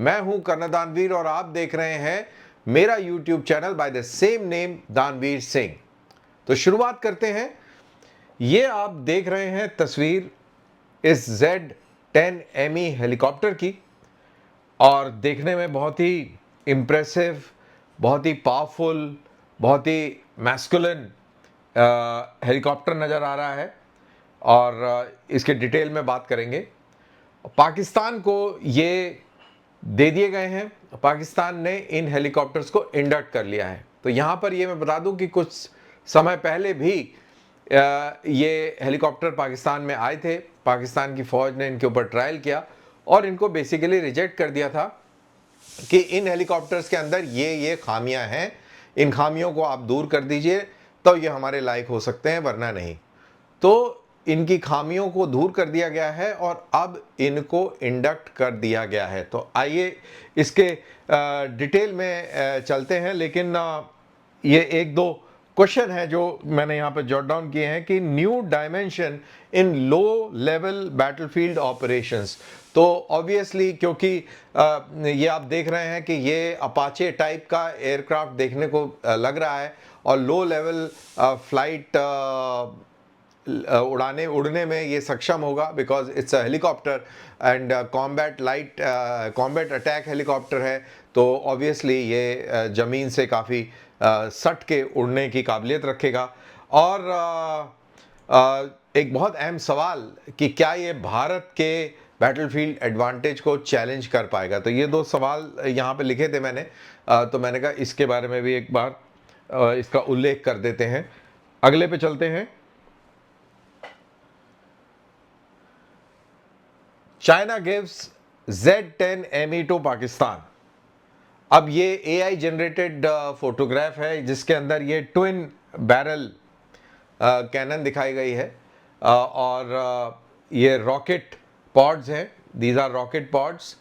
मैं हूं कर्नल दानवीर और आप देख रहे हैं मेरा YouTube channel by the same name दानवीर सिंह। तो शुरुआत करते हैं। ये आप देख रहे हैं तस्वीर इस Z-10ME हेलीकॉप्टर की और देखने में बहुत ही इम्प्रेसिव, बहुत ही पावरफुल, बहुत ही मैस्कुलिन हेलीकॉप्टर नज़र आ रहा है और इसके डिटेल में बात करेंगे। पाकिस्तान को ये दे दिए गए हैं। पाकिस्तान ने इन हेलीकॉप्टर्स को इंडक्ट कर लिया है। तो यहाँ पर ये मैं बता दूं कि कुछ समय पहले भी ये हेलीकॉप्टर पाकिस्तान में आए थे। पाकिस्तान की फ़ौज ने इनके ऊपर ट्रायल किया और इनको बेसिकली रिजेक्ट कर दिया था कि इन हेलीकॉप्टर्स के अंदर ये खामियां हैं, इन खामियों को आप दूर कर दीजिए तो ये हमारे लायक हो सकते हैं, वरना नहीं। तो इनकी खामियों को दूर कर दिया गया है और अब इनको इंडक्ट कर दिया गया है। तो आइए इसके डिटेल में चलते हैं, लेकिन ये एक दो क्वेश्चन है जो मैंने यहाँ पर जॉट डाउन किए हैं कि new dimension in low level battlefield operations. तो ऑब्वियसली क्योंकि ये आप देख रहे हैं कि ये अपाचे टाइप का एयरक्राफ्ट देखने को लग रहा है और लो लेवल फ्लाइट उड़ने में ये सक्षम होगा because it's a helicopter and combat attack helicopter है। तो ऑब्वियसली ये ज़मीन से काफ़ी सट के उड़ने की काबिलियत रखेगा। और एक बहुत अहम सवाल कि क्या ये भारत के बैटलफील्ड एडवांटेज को चैलेंज कर पाएगा। तो ये दो सवाल यहाँ पे लिखे थे मैंने, तो मैंने कहा इसके बारे में भी एक बार इसका उल्लेख कर देते हैं। अगले पे चलते हैं। China gives Z-10ME to Pakistan. अब ये AI जनरेटेड फोटोग्राफ है जिसके अंदर ये ट्विन बैरल कैनन दिखाई गई है और ये रॉकेट पॉड्स हैं, दीज आर रॉकेट पॉड्स,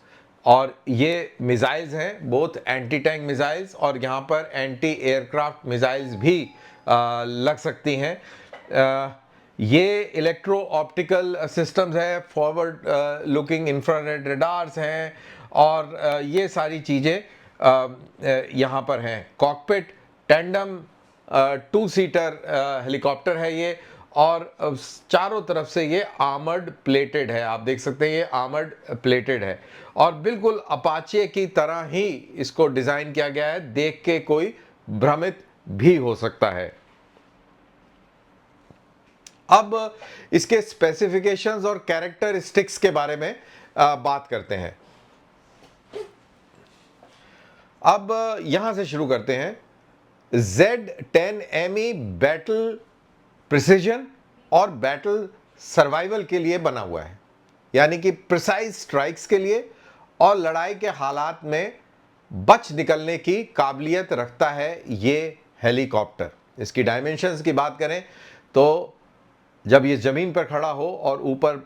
और ये मिसाइल्स हैं, बोथ एंटी टैंक मिसाइल्स और यहाँ पर एंटी एयरक्राफ्ट मिसाइल्स भी लग सकती हैं। ये इलेक्ट्रो ऑप्टिकल सिस्टम्स है, फॉरवर्ड लुकिंग इंफ्रारेड रडार्स हैं और ये सारी चीज़ें यहाँ पर हैं। कॉकपिट टैंडम 2 सीटर हेलीकॉप्टर है ये और चारों तरफ से ये आर्मर्ड प्लेटेड है। आप देख सकते हैं ये आर्मर्ड प्लेटेड है और बिल्कुल अपाचे की तरह ही इसको डिज़ाइन किया गया है। देख के कोई भ्रमित भी हो सकता है। अब इसके स्पेसिफिकेशंस और कैरेक्टरिस्टिक्स के बारे में बात करते हैं। अब यहां से शुरू करते हैं। Z-10ME बैटल प्रिसीजन और बैटल सर्वाइवल के लिए बना हुआ है, यानी कि प्रिसाइज स्ट्राइक्स के लिए और लड़ाई के हालात में बच निकलने की काबिलियत रखता है ये हेलीकॉप्टर। इसकी डायमेंशंस की बात करें तो जब ये ज़मीन पर खड़ा हो और ऊपर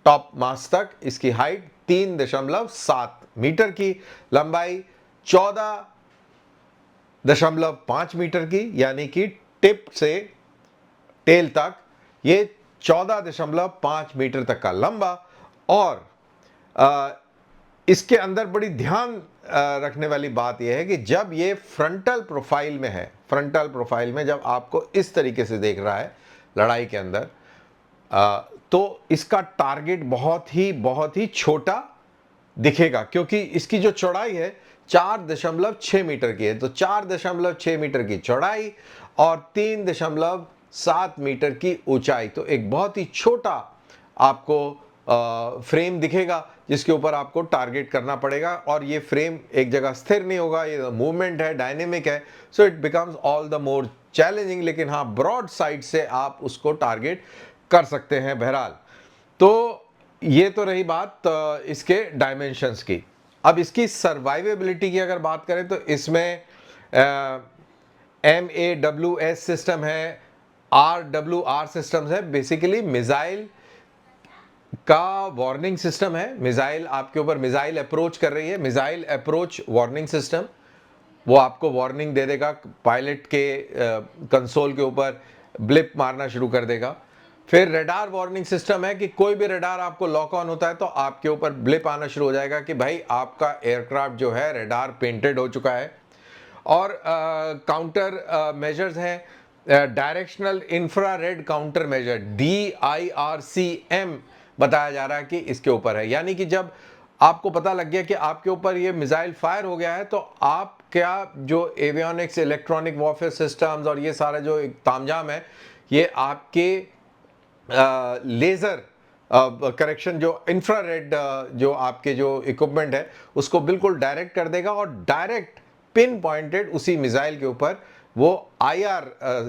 टॉप मास्ट तक इसकी हाइट 3.7 मीटर की, लंबाई 14.5 मीटर की, यानी कि टिप से टेल तक ये 14.5 मीटर तक का लंबा। और इसके अंदर बड़ी ध्यान रखने वाली बात यह है कि जब ये फ्रंटल प्रोफाइल में है, फ्रंटल प्रोफाइल में जब आपको इस तरीके से देख रहा है लड़ाई के अंदर, तो इसका टारगेट बहुत ही छोटा दिखेगा क्योंकि इसकी जो चौड़ाई है 4.6 मीटर की है। तो 4.6 मीटर की चौड़ाई और 3.7 मीटर की ऊंचाई, तो एक बहुत ही छोटा आपको फ्रेम दिखेगा जिसके ऊपर आपको टारगेट करना पड़ेगा। और ये फ्रेम एक जगह स्थिर नहीं होगा, ये मूवमेंट है, डायनेमिक है, so it becomes all the more challenging. लेकिन हाँ, ब्रॉड साइड से आप उसको टारगेट कर सकते हैं। बहरहाल, तो ये तो रही बात इसके डायमेंशंस की। अब इसकी सर्वाइवेबिलिटी की अगर बात करें तो इसमें MAWS सिस्टम है, RWR सिस्टम है, बेसिकली मिसाइल का वार्निंग सिस्टम है। मिसाइल आपके ऊपर मिसाइल अप्रोच कर रही है, मिसाइल अप्रोच वार्निंग सिस्टम, वो आपको वार्निंग दे देगा, पायलट के कंसोल के ऊपर ब्लिप मारना शुरू कर देगा। फिर रडार वार्निंग सिस्टम है कि कोई भी रडार आपको लॉक ऑन होता है तो आपके ऊपर ब्लिप आना शुरू हो जाएगा कि भाई आपका एयरक्राफ्ट जो है रडार पेंटेड हो चुका है। और काउंटर मेजर्स हैं, directional infrared counter measure DIRCM बताया जा रहा है कि इसके ऊपर है। यानी कि जब आपको पता लग गया कि आपके ऊपर ये मिसाइल फायर हो गया है तो आप क्या जो एवियोनिक्स, इलेक्ट्रॉनिक वॉरफेयर सिस्टम्स और ये सारा जो तामझाम है ये आपके लेज़र करेक्शन जो इंफ्रारेड जो आपके जो इक्विपमेंट है उसको बिल्कुल डायरेक्ट कर देगा और डायरेक्ट पिन पॉइंटेड उसी मिसाइल के ऊपर वो IR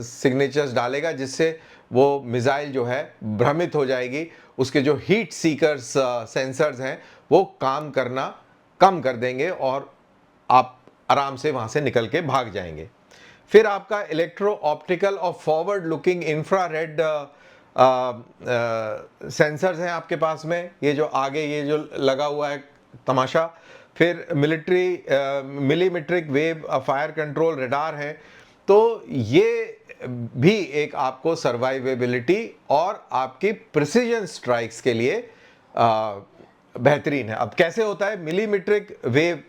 सिग्नेचर्स डालेगा, जिससे वो मिसाइल जो है भ्रमित हो जाएगी। उसके जो हीट सीकर्स सेंसर्स हैं वो काम करना कम कर देंगे और आप आराम से वहाँ से निकल के भाग जाएंगे। फिर आपका इलेक्ट्रो ऑप्टिकल और फॉरवर्ड लुकिंग इंफ्रारेड सेंसर्स हैं आपके पास में, ये जो आगे ये जो लगा हुआ है तमाशा। फिर मिलीमीट्रिक वेव फायर कंट्रोल रडार है। तो ये भी एक आपको सर्वाइवेबिलिटी और आपकी प्रिसीजन स्ट्राइक्स के लिए बेहतरीन है। अब कैसे होता है, मिलीमीट्रिक वेव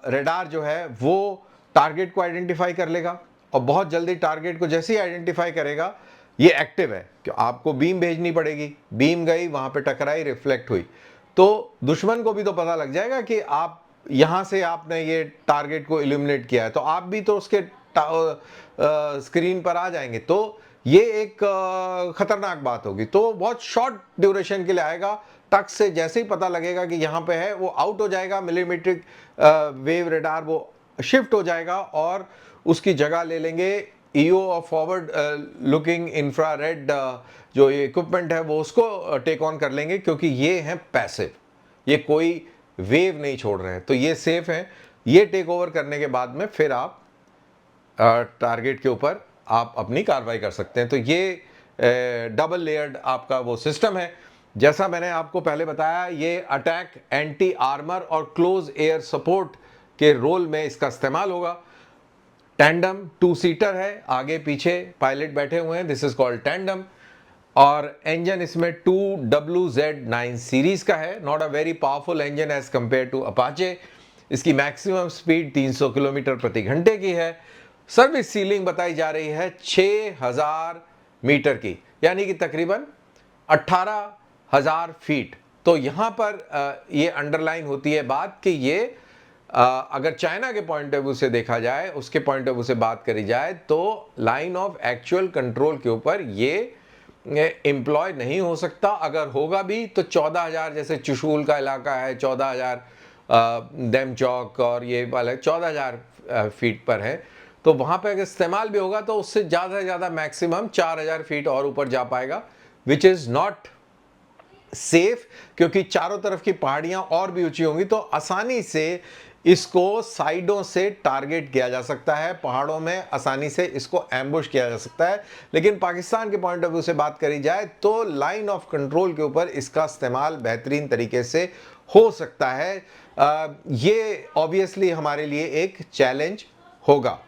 रडार जो है वो टारगेट को आइडेंटिफाई कर लेगा और बहुत जल्दी टारगेट को जैसे ही आइडेंटिफाई करेगा, ये एक्टिव है कि आपको बीम भेजनी पड़ेगी, बीम गई वहां पे टकराई, रिफ्लेक्ट हुई, तो दुश्मन को भी तो पता लग जाएगा कि आप यहां से आपने ये टारगेट को इल्यूमिनेट किया है, तो आप भी तो उसके स्क्रीन पर आ जाएंगे। तो ये एक खतरनाक बात होगी। तो बहुत शॉर्ट ड्यूरेशन के लिए आएगा, टक से जैसे ही पता लगेगा कि यहाँ पे है वो आउट हो जाएगा, मिलीमीट्रिक वेव रडार वो शिफ्ट हो जाएगा और उसकी जगह ले लेंगे EO और फॉरवर्ड लुकिंग इंफ्रारेड जो ये इक्विपमेंट है वो उसको टेक ऑन कर लेंगे, क्योंकि ये हैं पैसिव, ये कोई वेव नहीं छोड़ रहे हैं, तो ये सेफ हैं। ये टेक ओवर करने के बाद में फिर आप टारगेट के ऊपर आप अपनी कार्रवाई कर सकते हैं। तो ये डबल लेयर्ड आपका वो सिस्टम है। जैसा मैंने आपको पहले बताया, ये अटैक, एंटी आर्मर और क्लोज एयर सपोर्ट के रोल में इसका इस्तेमाल होगा। टैंडम 2 सीटर है, आगे पीछे पायलट बैठे हुए हैं, दिस इज कॉल्ड टैंडम। और इंजन इसमें 2WZ9 सीरीज का है, not a very powerful engine as compare to Apache. इसकी मैक्सिमम स्पीड 300 किलोमीटर प्रति घंटे की है। सर्विस सीलिंग बताई जा रही है 6000 मीटर की, यानी कि तकरीबन 18,000 फीट। तो यहां पर ये अंडरलाइन होती है बात कि ये अगर चाइना के पॉइंट ऑफ व्यू से देखा जाए, उसके पॉइंट ऑफ व्यू से बात करी जाए, तो लाइन ऑफ एक्चुअल कंट्रोल के ऊपर ये एम्प्लॉय नहीं हो सकता। अगर होगा भी तो 14,000, जैसे चुशूल का इलाका है 14,000, डेम चौक और ये वाला 14,000 फीट पर है, तो वहां पर अगर इस्तेमाल भी होगा तो उससे ज़्यादा से ज़्यादा मैक्सिमम 4,000 फीट और ऊपर जा पाएगा, विच इज़ नॉट सेफ, क्योंकि चारों तरफ की पहाड़ियां और भी ऊंची होंगी, तो आसानी से इसको साइडों से टारगेट किया जा सकता है, पहाड़ों में आसानी से इसको एम्बुश किया जा सकता है। लेकिन पाकिस्तान के पॉइंट ऑफ व्यू से बात करी जाए तो लाइन ऑफ कंट्रोल के ऊपर इसका इस्तेमाल बेहतरीन तरीके से हो सकता है। ये ऑब्वियसली हमारे लिए एक चैलेंज होगा।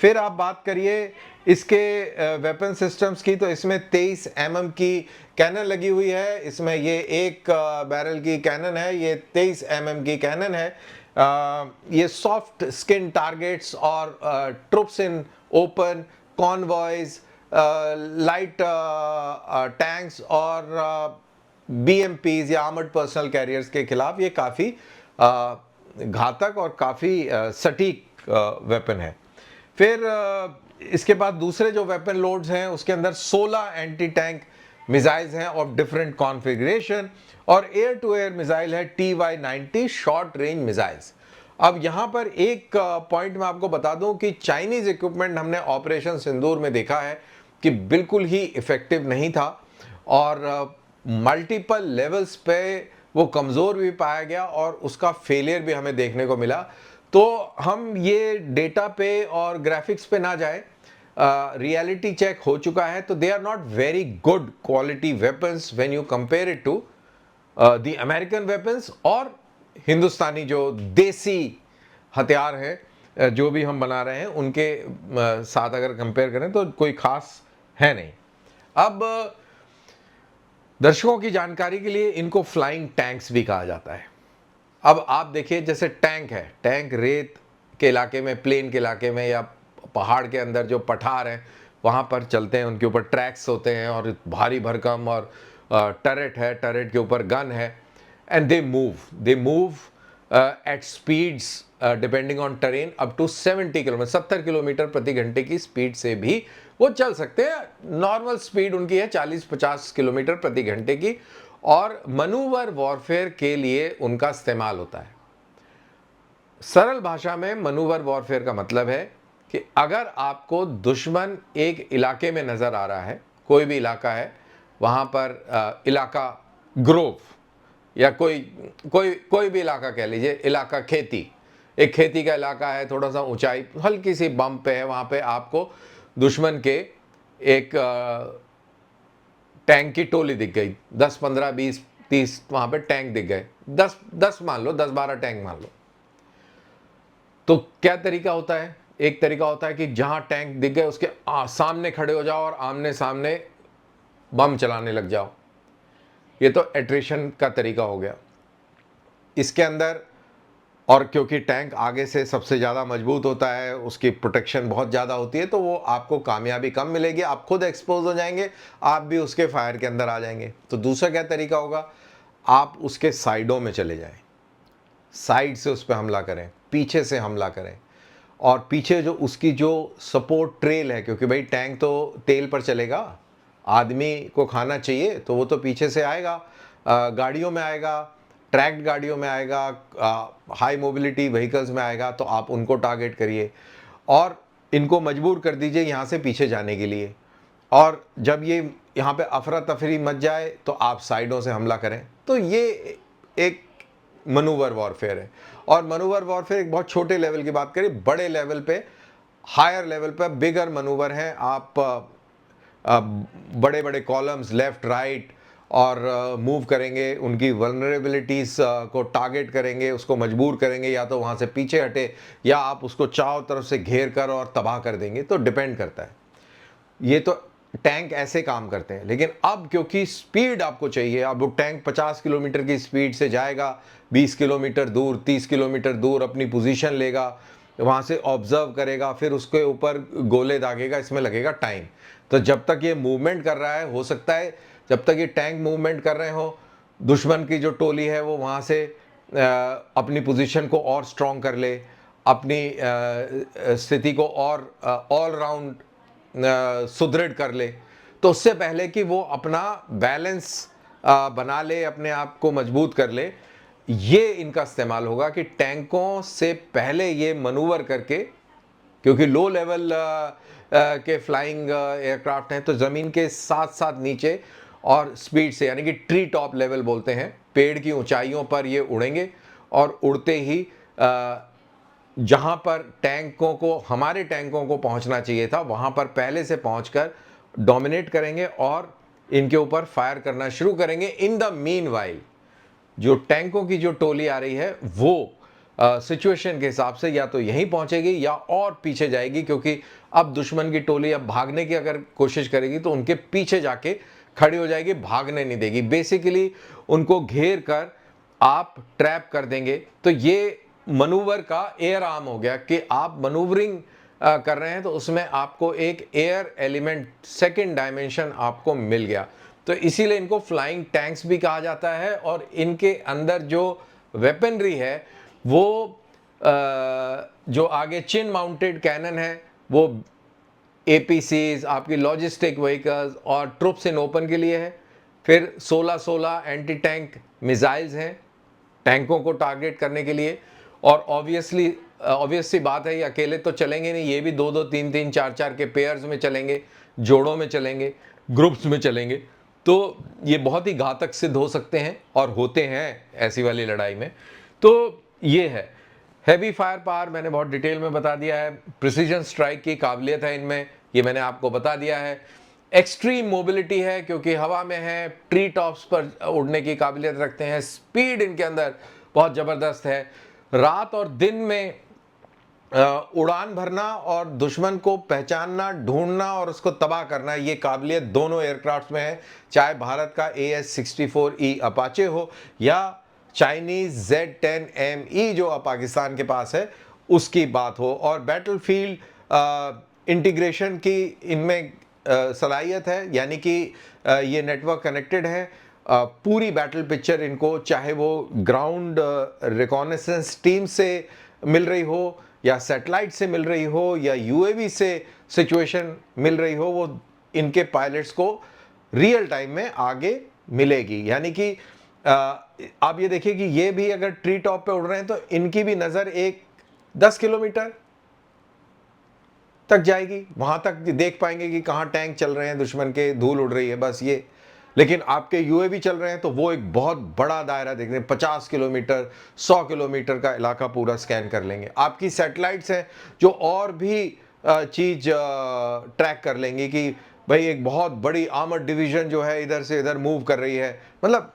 फिर आप बात करिए इसके वेपन सिस्टम्स की, तो इसमें 23 mm की कैनन लगी हुई है। इसमें ये एक बैरल की कैनन है, ये 23 mm की कैनन है। ये सॉफ्ट स्किन टारगेट्स और troops in open, convoys, light tanks और BMPs या आर्मर्ड पर्सनल कैरियर्स के खिलाफ ये काफ़ी घातक और काफ़ी सटीक वेपन है। फिर इसके बाद दूसरे जो वेपन लोड्स हैं उसके अंदर 16 एंटी टैंक मिसाइल्स हैं ऑफ डिफरेंट कॉन्फ़िगरेशन, और एयर टू एयर मिसाइल है TY-90 शॉर्ट रेंज मिसाइल्स। अब यहाँ पर एक पॉइंट मैं आपको बता दूं कि चाइनीज इक्विपमेंट हमने ऑपरेशन सिंदूर में देखा है कि बिल्कुल ही इफेक्टिव नहीं था और मल्टीपल लेवल्स पे वो कमज़ोर भी पाया गया और उसका फेलियर भी हमें देखने को मिला। तो हम ये डेटा पे और ग्राफिक्स पे ना जाए, रियलिटी चेक हो चुका है, तो they are not very good quality weapons when you compare it to the American weapons और हिंदुस्तानी जो देसी हथियार हैं जो भी हम बना रहे हैं उनके साथ अगर कंपेयर करें तो कोई खास है नहीं। अब दर्शकों की जानकारी के लिए इनको फ्लाइंग टैंक्स भी कहा जाता है। अब आप देखिए, जैसे टैंक है, टैंक रेत के इलाके में, प्लेन के इलाके में या पहाड़ के अंदर जो पठार हैं वहाँ पर चलते हैं, उनके ऊपर ट्रैक्स होते हैं और भारी भरकम, और टरेट है, टरेट के ऊपर गन है, and they move at speeds depending on terrain up to 70 kilometre, 70 kilometre प्रति घंटे की स्पीड से भी वो चल सकते हैं। नॉर्मल स्पीड उनकी है 40-50 किलोमीटर प्रति घंटे की, और मनूवर वॉरफेयर के लिए उनका इस्तेमाल होता है। सरल भाषा में मनूवर वॉरफेयर का मतलब है कि अगर आपको दुश्मन एक इलाके में नज़र आ रहा है, कोई भी इलाका है, वहाँ पर इलाका ग्रोव या कोई भी इलाका कह लीजिए, इलाका खेती, एक खेती का इलाका है, थोड़ा सा ऊंचाई, हल्की सी बम्प पे है, वहाँ पे आपको दुश्मन के एक टैंक की टोली दिख गई, 10, 15, 20, 30 वहाँ पे टैंक दिख गए, 10 मान लो, 10-12 टैंक मान लो। तो क्या तरीका होता है? एक तरीका होता है कि जहाँ टैंक दिख गए उसके सामने खड़े हो जाओ और आमने सामने बम चलाने लग जाओ। ये तो एट्रिशन का तरीका हो गया। इसके अंदर, और क्योंकि टैंक आगे से सबसे ज़्यादा मजबूत होता है, उसकी प्रोटेक्शन बहुत ज़्यादा होती है, तो वो आपको कामयाबी कम मिलेगी, आप खुद एक्सपोज हो जाएंगे, आप भी उसके फायर के अंदर आ जाएंगे। तो दूसरा क्या तरीका होगा? आप उसके साइडों में चले जाएं, साइड से उस पर हमला करें, पीछे से हमला करें, और पीछे जो उसकी जो सपोर्ट ट्रेल है, क्योंकि भाई टैंक तो तेल पर चलेगा, आदमी को खाना चाहिए, तो वो तो पीछे से आएगा, गाड़ियों में आएगा, ट्रैक्ड गाड़ियों में आएगा, हाई मोबिलिटी व्हीकल्स में आएगा, तो आप उनको टारगेट करिए और इनको मजबूर कर दीजिए यहाँ से पीछे जाने के लिए। और जब ये यहाँ पे अफरा तफरी मच जाए तो आप साइडों से हमला करें। तो ये एक मनूवर वॉरफेयर है। और मनूवर वॉरफेयर एक बहुत छोटे लेवल की बात करें, बड़े लेवल पे, हायर लेवल पे बिगर मनूवर हैं। आप बड़े बड़े कॉलम्स लेफ्ट राइट और मूव करेंगे, उनकी वल्नरेबिलिटीज़ को टारगेट करेंगे, उसको मजबूर करेंगे, या तो वहाँ से पीछे हटे या आप उसको चारों तरफ से घेर कर और तबाह कर देंगे। तो डिपेंड करता है। ये तो टैंक ऐसे काम करते हैं। लेकिन अब क्योंकि स्पीड आपको चाहिए, अब वो टैंक 50 किलोमीटर की स्पीड से जाएगा, 20 किलोमीटर दूर, 30 किलोमीटर दूर अपनी पोजीशन लेगा, वहाँ से ऑब्जर्व करेगा, फिर उसके ऊपर गोले दागेगा, इसमें लगेगा टाइम। तो जब तक ये मूवमेंट कर रहा है, हो सकता है जब तक ये टैंक मूवमेंट कर रहे हो, दुश्मन की जो टोली है वो वहाँ से अपनी पोजीशन को और स्ट्रॉन्ग कर ले, अपनी स्थिति को और ऑल राउंड सुदृढ़ कर ले। तो उससे पहले कि वो अपना बैलेंस बना ले, अपने आप को मजबूत कर ले, ये इनका इस्तेमाल होगा कि टैंकों से पहले ये मनूवर करके, क्योंकि लो लेवल के फ्लाइंग एयरक्राफ्ट हैं, तो ज़मीन के साथ साथ नीचे और स्पीड से, यानी कि ट्री टॉप लेवल बोलते हैं, पेड़ की ऊंचाइयों पर ये उड़ेंगे और उड़ते ही जहाँ पर टैंकों को, हमारे टैंकों को पहुँचना चाहिए था, वहाँ पर पहले से पहुँचकर डोमिनेट करेंगे और इनके ऊपर फायर करना शुरू करेंगे। इन द मीनवाइल जो टैंकों की जो टोली आ रही है वो सिचुएशन के हिसाब से या तो यहीं पहुंचेगी या और पीछे जाएगी, क्योंकि अब दुश्मन की टोली अब भागने की अगर कोशिश करेगी तो उनके पीछे जाके खड़ी हो जाएगी, भागने नहीं देगी। बेसिकली उनको घेर कर आप ट्रैप कर देंगे। तो ये मनूवर का एयर आर्म हो गया कि आप मनूवरिंग कर रहे हैं, तो उसमें आपको एक एयर एलिमेंट, सेकेंड डायमेंशन आपको मिल गया। तो इसीलिए इनको फ्लाइंग टैंक्स भी कहा जाता है। और इनके अंदर जो वेपनरी है वो जो आगे चिन माउंटेड कैनन है, वो APCs, आपकी लॉजिस्टिक व्हीकल्स और ट्रुप्स इन ओपन के लिए है। फिर 16 एंटी टैंक मिसाइल्स हैं टैंकों को टारगेट करने के लिए। और ऑब्वियसली बात है, ये अकेले तो चलेंगे नहीं, ये भी 2-2, 3-3, 4-4 के पेयर्स में चलेंगे, जोड़ों में चलेंगे, ग्रुप्स में चलेंगे। तो ये बहुत ही घातक सिद्ध हो सकते हैं और होते हैं ऐसी वाली लड़ाई में। तो ये है हैवी फायर पावर, मैंने बहुत डिटेल में बता दिया है। प्रिसीजन स्ट्राइक की काबिलियत है इनमें, ये मैंने आपको बता दिया है। एक्सट्रीम मोबिलिटी है, क्योंकि हवा में है, ट्री टॉप्स पर उड़ने की काबिलियत रखते हैं। स्पीड इनके अंदर बहुत ज़बरदस्त है। रात और दिन में उड़ान भरना और दुश्मन को पहचानना, ढूंढना और उसको तबाह करना, ये काबिलियत दोनों एयरक्राफ्ट में है, चाहे भारत का AS-64E अपाचे हो या चाइनीज Z-10ME जो पाकिस्तान के पास है उसकी बात हो। और बैटलफील्ड इंटीग्रेशन की इनमें सलाहियत है, यानी कि ये नेटवर्क कनेक्टेड है। पूरी बैटल पिक्चर इनको, चाहे वो ग्राउंड रिकॉनेसेंस टीम से मिल रही हो या सैटेलाइट से मिल रही हो या UAV से सिचुएशन मिल रही हो, वो इनके पायलट्स को रियल टाइम में आगे मिलेगी। यानी कि आप ये देखिए कि ये भी अगर ट्री टॉप पे उड़ रहे हैं तो इनकी भी नज़र एक 10 किलोमीटर तक जाएगी, वहां तक देख पाएंगे कि कहाँ टैंक चल रहे हैं दुश्मन के, धूल उड़ रही है, बस ये। लेकिन आपके UAV चल रहे हैं तो वो एक बहुत बड़ा दायरा देख रहे हैं, 50 किलोमीटर 100 किलोमीटर का इलाका पूरा स्कैन कर लेंगे। आपकी सैटेलाइट्स हैं जो और भी चीज ट्रैक कर लेंगी कि भाई एक बहुत बड़ी आर्मर्ड डिवीजन जो है इधर से इधर मूव कर रही है, मतलब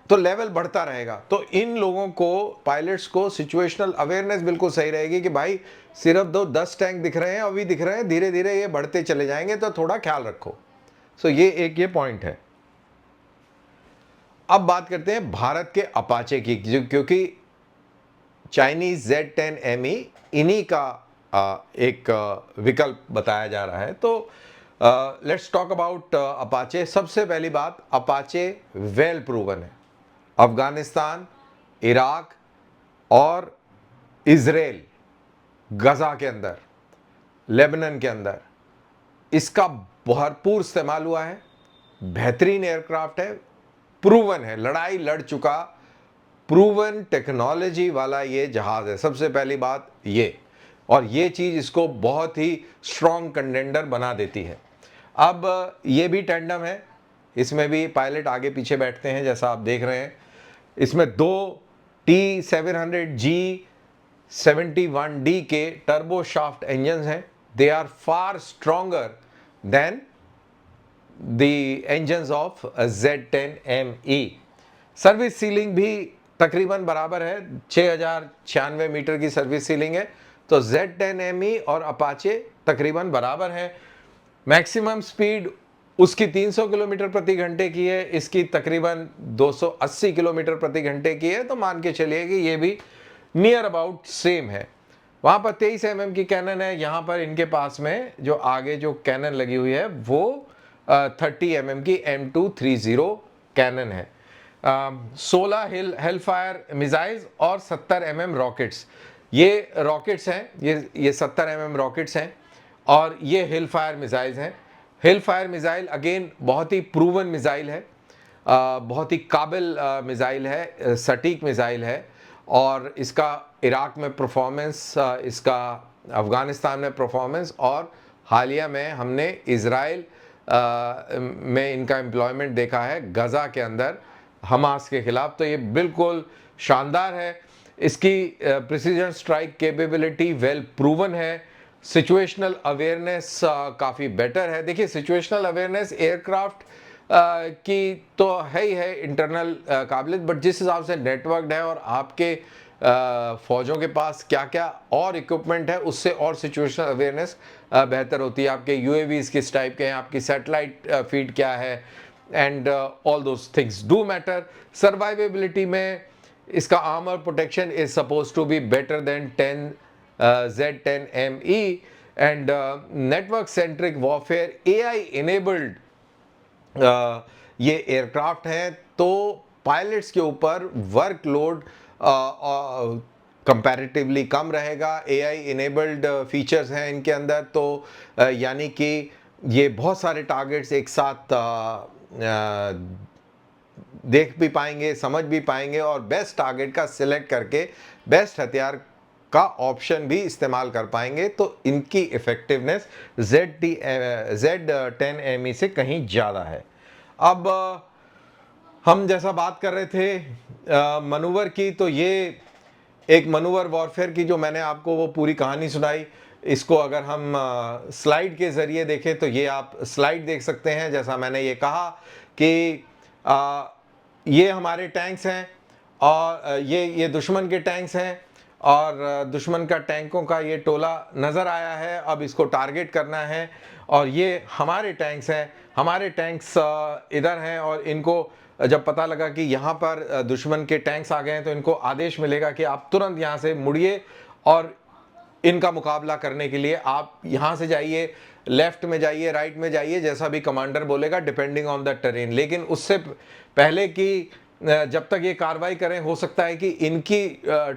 तो लेवल बढ़ता रहेगा। तो इन लोगों को, पायलट्स को सिचुएशनल अवेयरनेस बिल्कुल सही रहेगी कि भाई सिर्फ 10 टैंक दिख रहे हैं, अभी दिख रहे हैं, धीरे धीरे ये बढ़ते चले जाएंगे, तो थोड़ा ख्याल रखो। सो ये पॉइंट है। अब बात करते हैं भारत के अपाचे की, क्योंकि चाइनीज Z-10ME इन्हीं का एक विकल्प बताया जा रहा है। तो लेट्स टॉक अबाउट अपाचे। सबसे पहली बात, अपाचे वेल प्रूवन है। अफगानिस्तान, इराक और इजराइल, गजा के अंदर, लेबनान के अंदर इसका भरपूर इस्तेमाल हुआ है। बेहतरीन एयरक्राफ्ट है, प्रूवन है, लड़ाई लड़ चुका, प्रूवन टेक्नोलॉजी वाला ये जहाज है। सबसे पहली बात ये, और ये चीज इसको बहुत ही स्ट्रॉन्ग कंटेंडर बना देती है। अब ये भी टैंडम है, इसमें भी पायलट आगे पीछे बैठते हैं, जैसा आप देख रहे हैं। इसमें 2 T-700G 71D के टर्बो शाफ्ट इंजन हैं। They are far stronger than the engines of Z-10ME। Service ceiling भी तकरीबन बराबर है, 6096 मीटर की सर्विस सीलिंग है। तो Z-10ME और अपाचे तकरीबन बराबर है। मैक्सिमम स्पीड उसकी 300 किलोमीटर प्रति घंटे की है, इसकी तकरीबन 280 किलोमीटर प्रति घंटे की है। तो मान के चलिए कि ये भी नियर अबाउट सेम है। वहाँ पर 23 mm की कैनन है, यहाँ पर इनके पास में जो आगे जो कैनन लगी हुई है वो 30 mm की M230 कैनन है। 16 हेलफायर मिसाइल्स और 70 mm रॉकेट्स। ये रॉकेट्स हैं, ये 70 mm रॉकेट्स हैं और ये हेलफायर मिसाइल्स हैं। हेलफायर मिसाइल अगेन बहुत ही प्रूवन मिसाइल है, बहुत ही काबिल मिसाइल है, सटीक मिसाइल है। और इसका इराक में परफॉर्मेंस, इसका अफ़गानिस्तान में परफॉर्मेंस, और हालिया में हमने इज़राइल में इनका एम्प्लॉयमेंट देखा है गज़ा के अंदर हमास के ख़िलाफ़। तो ये बिल्कुल शानदार है। इसकी precision strike capability well proven है। सिचुएशनल अवेयरनेस काफ़ी बेटर है। देखिए, सिचुएशनल अवेयरनेस एयरक्राफ्ट की तो है ही है इंटरनल काबिलियत, बट जिस हिसाब से नेटवर्कड है और आपके फौजों के पास क्या क्या और इक्विपमेंट है, उससे और सिचुएशनल अवेयरनेस बेहतर होती है। आपके UAVs किस टाइप के हैं, आपकी सैटेलाइट फीड क्या है, and all those things do matter. Survivability में इसका armour protection is suppose to be better than Z-10ME, and network centric warfare AI enabled ये एयरक्राफ्ट हैं। तो पायलट्स के ऊपर वर्कलोड कंपैरेटिवली कम रहेगा। AI इनेबल्ड फीचर्स हैं इनके अंदर, तो यानी कि ये बहुत सारे टारगेट्स एक साथ देख भी पाएंगे, समझ भी पाएंगे और बेस्ट टारगेट का सिलेक्ट करके बेस्ट हथियार का ऑप्शन भी इस्तेमाल कर पाएंगे। तो इनकी इफेक्टिवनेस Z-10ME से कहीं ज़्यादा है। अब हम जैसा बात कर रहे थे मनूवर की, तो ये एक मनूवर वॉरफेयर की जो मैंने आपको वो पूरी कहानी सुनाई, इसको अगर हम स्लाइड के ज़रिए देखें तो ये आप स्लाइड देख सकते हैं। जैसा मैंने ये कहा कि ये हमारे टैंक्स हैं और ये दुश्मन के टैंक्स हैं, और दुश्मन का टैंकों का ये टोला नज़र आया है। अब इसको टारगेट करना है और ये हमारे टैंक्स हैं, हमारे टैंक्स इधर हैं और इनको जब पता लगा कि यहाँ पर दुश्मन के टैंक्स आ गए हैं तो इनको आदेश मिलेगा कि आप तुरंत यहाँ से मुड़िए और इनका मुकाबला करने के लिए आप यहाँ से जाइए, लेफ्ट में जाइए, राइट में जाइए, जैसा भी कमांडर बोलेगा डिपेंडिंग ऑन द टेरेन। लेकिन उससे पहले कि जब तक ये कार्रवाई करें, हो सकता है कि इनकी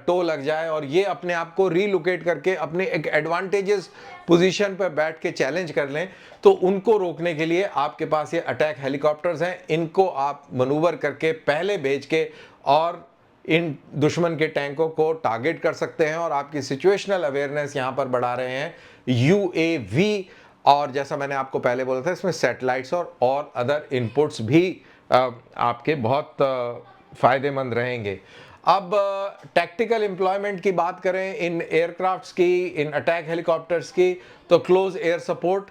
टो लग जाए और ये अपने आप को रीलोकेट करके अपने एक एडवांटेजेस पोजीशन पर बैठ के चैलेंज कर लें। तो उनको रोकने के लिए आपके पास ये अटैक हेलीकॉप्टर्स हैं, इनको आप मनूवर करके पहले भेज के और इन दुश्मन के टैंकों को टारगेट कर सकते हैं और आपकी सिचुएशनल अवेयरनेस यहाँ पर बढ़ा रहे हैं यूएवी। और जैसा मैंने आपको पहले बोला था, इसमें सैटेलाइट्स और अदर इनपुट्स भी आपके बहुत फ़ायदेमंद रहेंगे। अब टैक्टिकल एम्प्लॉयमेंट की बात करें इन एयरक्राफ्ट्स की, इन अटैक हेलीकॉप्टर्स की, तो क्लोज एयर सपोर्ट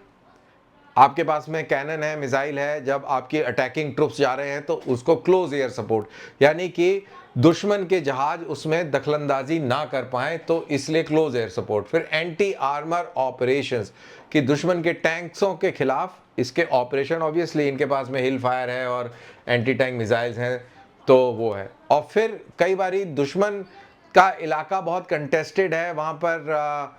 आपके पास में कैनन है, मिसाइल है। जब आपकी अटैकिंग ट्रुप्स जा रहे हैं तो उसको क्लोज एयर सपोर्ट, यानी कि दुश्मन के जहाज उसमें दखलंदाजी ना कर पाएं, तो इसलिए क्लोज एयर सपोर्ट। फिर एंटी आर्मर ऑपरेशंस कि दुश्मन के टैंक्सों के खिलाफ इसके ऑपरेशन, ऑब्वियसली इनके पास में हिल फायर है और एंटी टैंक मिसाइल्स हैं तो वो है। और फिर कई बारी दुश्मन का इलाका बहुत कंटेस्टेड है, वहाँ पर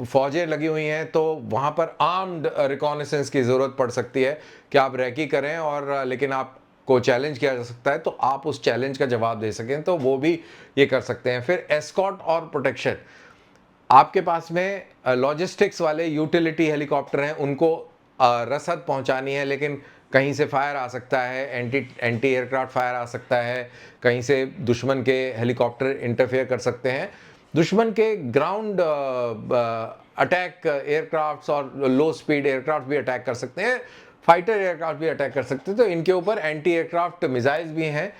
फौजें लगी हुई हैं, तो वहाँ पर आर्म्ड रिकॉनेसेंस की ज़रूरत पड़ सकती है कि आप रैकी करें और लेकिन आपको चैलेंज किया जा सकता है तो आप उस चैलेंज का जवाब दे सकें, तो वो भी ये कर सकते हैं। फिर एस्कॉर्ट और प्रोटेक्शन, आपके पास में लॉजिस्टिक्स वाले यूटिलिटी हेलीकॉप्टर हैं, उनको रसद पहुंचानी है, लेकिन कहीं से फायर आ सकता है, एंटी एयरक्राफ्ट फायर आ सकता है, कहीं से दुश्मन के हेलीकॉप्टर इंटरफेयर कर सकते हैं। दुश्मन के ग्राउंड अटैक एयरक्राफ्ट्स और लो स्पीड एयरक्राफ्ट भी अटैक कर सकते हैं, फाइटर एयरक्राफ्ट भी अटैक कर सकते हैं, तो इनके ऊपर एंटी एयरक्राफ्ट मिसाइल्स भी हैं,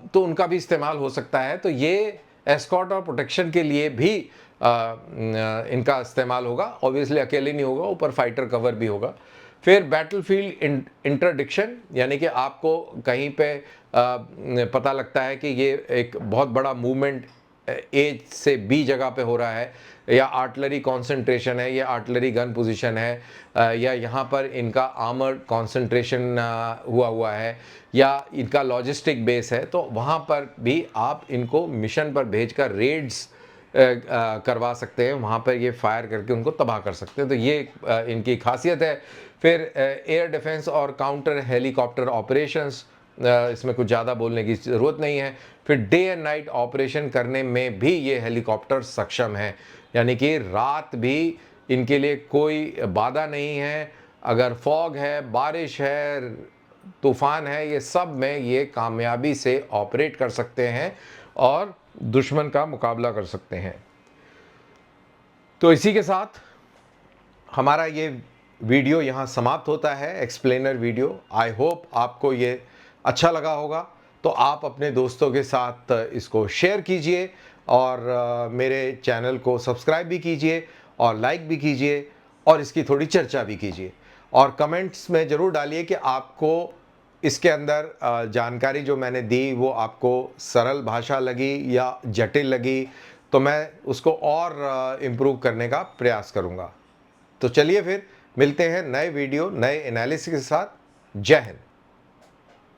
तो उनका भी इस्तेमाल हो सकता है। तो ये एस्कॉर्ट और प्रोटेक्शन के लिए भी इनका इस्तेमाल होगा। ऑब्वियसली अकेले नहीं होगा, ऊपर फाइटर कवर भी होगा। फिर बैटलफील्ड इंटरडिक्शन, यानी कि आपको कहीं पे पता लगता है कि ये एक बहुत बड़ा मूवमेंट ए से बी जगह पे हो रहा है, या आर्टिलरी कंसंट्रेशन है, या आर्टिलरी गन पोजीशन है, या यहाँ पर इनका आर्मर्ड कंसंट्रेशन हुआ है, या इनका लॉजिस्टिक बेस है, तो वहाँ पर भी आप इनको मिशन पर भेजकर रेड्स करवा सकते हैं, वहाँ पर ये फायर करके उनको तबाह कर सकते हैं। तो ये इनकी खासियत है। फिर एयर डिफेंस और काउंटर हेलीकॉप्टर ऑपरेशंस, इसमें कुछ ज़्यादा बोलने की ज़रूरत नहीं है। फिर डे एंड नाइट ऑपरेशन करने में भी ये हेलीकॉप्टर सक्षम है, यानी कि रात भी इनके लिए कोई बाधा नहीं है। अगर फॉग है, बारिश है, तूफ़ान है, ये सब में ये कामयाबी से ऑपरेट कर सकते हैं और दुश्मन का मुकाबला कर सकते हैं। तो इसी के साथ हमारा ये वीडियो यहाँ समाप्त होता है, एक्सप्लेनर वीडियो। आई होप आपको ये अच्छा लगा होगा, तो आप अपने दोस्तों के साथ इसको शेयर कीजिए और मेरे चैनल को सब्सक्राइब भी कीजिए और लाइक भी कीजिए और इसकी थोड़ी चर्चा भी कीजिए। और कमेंट्स में ज़रूर डालिए कि आपको इसके अंदर जानकारी जो मैंने दी वो आपको सरल भाषा लगी या जटिल लगी, तो मैं उसको और इम्प्रूव करने का प्रयास करूँगा। तो चलिए फिर मिलते हैं नए वीडियो, नए एनालिसिस के साथ। जय हिंद।